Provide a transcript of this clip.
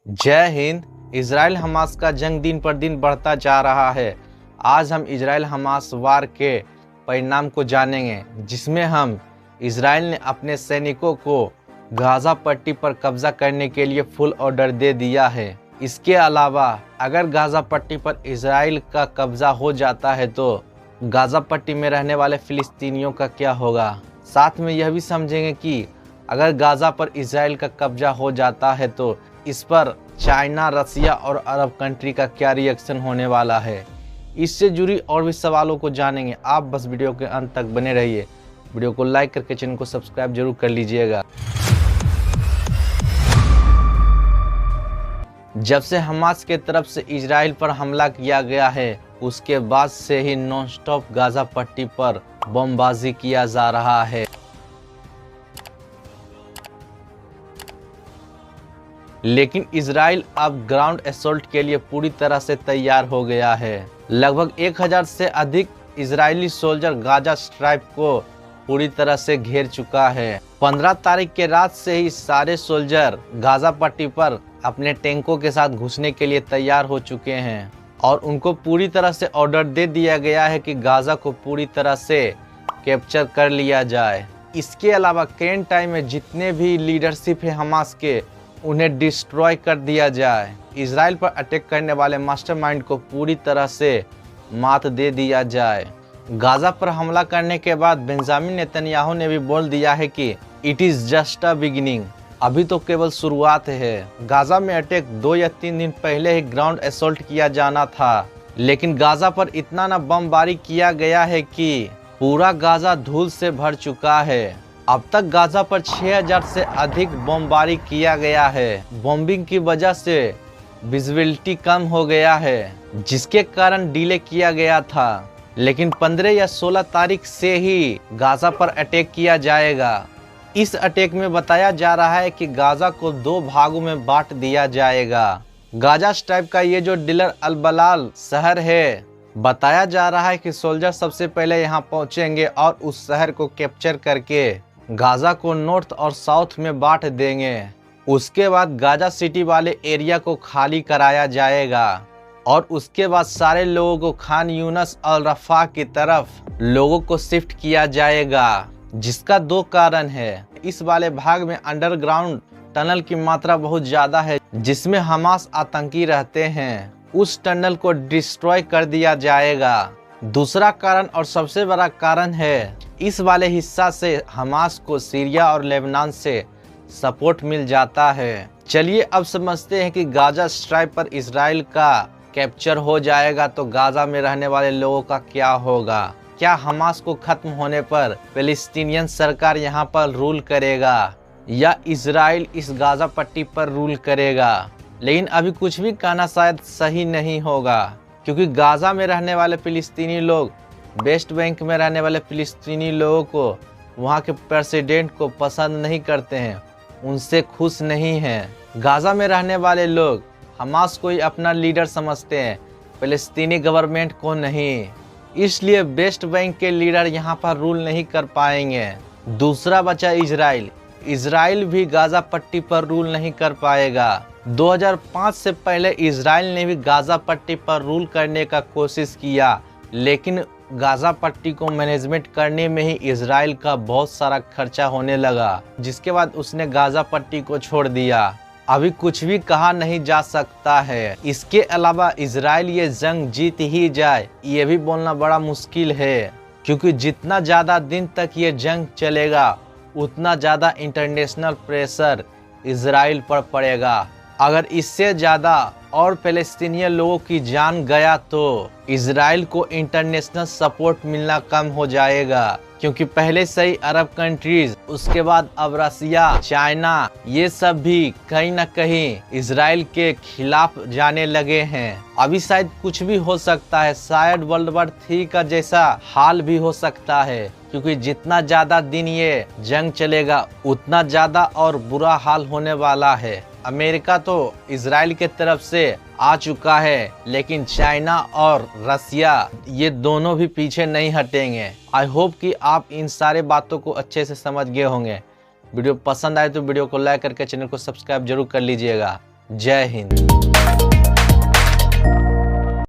जय Hind. Israel Hamas का जंग दिन पर दिन बढ़ता जा रहा है। आज हम इजराइल हमास वार के परिणाम को जानेंगे, जिसमें हम इजराइल ने अपने सैनिकों को गाजा पट्टी पर कब्जा करने के लिए फुल ऑर्डर दे दिया है। इसके अलावा अगर गाजा पट्टी पर इजराइल का कब्जा हो जाता है तो गाजा पट्टी में रहने वाले फिलिस्तीनियों का क्या होगा। साथ में यह भी समझेंगे कि अगर गाजा पर इजराइल का कब्जा हो जाता है तो इस पर चाइना, रसिया और अरब कंट्री का क्या रिएक्शन होने वाला है। इससे जुड़ी और भी सवालों को जानेंगे। आप बस वीडियो के अंत तक बने रहिए। वीडियो को लाइक करके चैनल को सब्सक्राइब जरूर कर लीजिएगा। जब से हमास के तरफ से इजराइल पर हमला किया गया है, उसके बाद से ही नॉन स्टॉप गाजा पट्टी पर बमबाजी किया जा रहा है। लेकिन इजराइल अब ग्राउंड असॉल्ट के लिए पूरी तरह से तैयार हो गया है। लगभग 1000 से अधिक इजरायली सोल्जर गाजा स्ट्राइप को पूरी तरह से घेर चुका है। 15 तारीख के रात से ही सारे सोल्जर गाजा पट्टी पर अपने टैंकों के साथ घुसने के लिए तैयार हो चुके हैं और उनको पूरी तरह से ऑर्डर दे दिया गया है कि गाजा को पूरी तरह से कैप्चर कर लिया जाए। इसके अलावा करेंट टाइम में जितने भी लीडरशिप है हमास के, उन्हें डिस्ट्रॉय कर दिया जाए। इजराइल पर अटैक करने वाले मास्टरमाइंड को पूरी तरह से मात दे दिया जाए। गाजा पर हमला करने के बाद बेंजामिन नेतन्याहू ने भी बोल दिया है कि it is just a beginning, अभी तो केवल शुरुआत है। गाजा में अटैक 2 या 3 दिन पहले ही ग्राउंड असॉल्ट किया जाना था, लेकिन गाजा पर इतना न बमबारी किया गया है कि पूरा गाजा धूल से भर चुका है। अब तक गाजा पर 6000 से अधिक बमबारी किया गया है। बॉम्बिंग की वजह से विजिबिलिटी कम हो गया है, जिसके कारण डिले किया गया था। लेकिन 15 या 16 तारीख से ही गाजा पर अटैक किया जाएगा। इस अटैक में बताया जा रहा है कि गाजा को 2 भागों में बांट दिया जाएगा। गाजा स्ट्राइप का ये जो डिलर अल-बलाल शहर है, बताया जा रहा है कि सोल्जर सबसे पहले यहाँ पहुंचेंगे और उस शहर को कैप्चर करके गाजा को नॉर्थ और साउथ में बांट देंगे। उसके बाद गाजा सिटी वाले एरिया को खाली कराया जाएगा और उसके बाद सारे लोगों को खान यूनस और रफा की तरफ लोगों को शिफ्ट किया जाएगा, जिसका 2 कारण है। इस वाले भाग में अंडरग्राउंड टनल की मात्रा बहुत ज्यादा है, जिसमें हमास आतंकी रहते हैं। उस टनल को डिस्ट्रॉय कर दिया जाएगा। दूसरा कारण और सबसे बड़ा कारण है, इस वाले हिस्सा से हमास को सीरिया और लेबनान से सपोर्ट मिल जाता है। चलिए अब समझते हैं कि गाजा स्ट्राइप पर इजराइल का कैप्चर हो जाएगा तो गाजा में रहने वाले लोगों का क्या होगा। क्या हमास को खत्म होने पर फिलिस्तीनियन सरकार यहाँ पर रूल करेगा या इजराइल इस गाजा पट्टी पर रूल करेगा। लेकिन अभी कुछ भी कहना शायद सही नहीं होगा, क्योंकि गाजा में रहने वाले फिलिस्तीनी लोग वेस्ट बैंक में रहने वाले फिलिस्तीनी लोगों को वहाँ के प्रेसिडेंट को पसंद नहीं करते हैं, उनसे खुश नहीं हैं। गाजा में रहने वाले लोग हमास को ही अपना लीडर समझते हैं, फिलिस्तीनी गवर्नमेंट को नहीं। इसलिए वेस्ट बैंक के लीडर यहाँ पर रूल नहीं कर पाएंगे। दूसरा बचा इजराइल। इजराइल भी गाजा पट्टी पर रूल नहीं कर पाएगा। 2005 से पहले इजराइल ने भी गाजा पट्टी पर रूल करने का कोशिश किया, लेकिन गाजा पट्टी को मैनेजमेंट करने में ही इजराइल का बहुत सारा खर्चा होने लगा, जिसके बाद उसने गाजा पट्टी को छोड़ दिया। अभी कुछ भी कहा नहीं जा सकता है। इसके अलावा इजराइल ये जंग जीत ही जाए, ये भी बोलना बड़ा मुश्किल है, क्योंकि जितना ज़्यादा दिन तक ये जंग चलेगा उतना ज़्यादा इंटरनेशनल प्रेशर इजराइल पर पड़ेगा। अगर इससे ज़्यादा और फ़लस्तीनी लोगों की जान गया तो इजराइल को इंटरनेशनल सपोर्ट मिलना कम हो जाएगा, क्योंकि पहले से ही अरब कंट्रीज, उसके बाद अब रसिया, चाइना, ये सब भी कहीं ना कहीं इजराइल के खिलाफ जाने लगे हैं। अभी शायद कुछ भी हो सकता है, शायद वर्ल्ड वॉर 3 का जैसा हाल भी हो सकता है, क्योंकि जितना ज़्यादा दिन ये जंग चलेगा उतना ज़्यादा और बुरा हाल होने वाला है। अमेरिका तो इजराइल के तरफ से आ चुका है, लेकिन चाइना और रसिया ये दोनों भी पीछे नहीं हटेंगे। आई होप कि आप इन सारे बातों को अच्छे से समझ गए होंगे। वीडियो पसंद आए तो वीडियो को लाइक करके चैनल को सब्सक्राइब जरूर कर लीजिएगा। जय हिंद।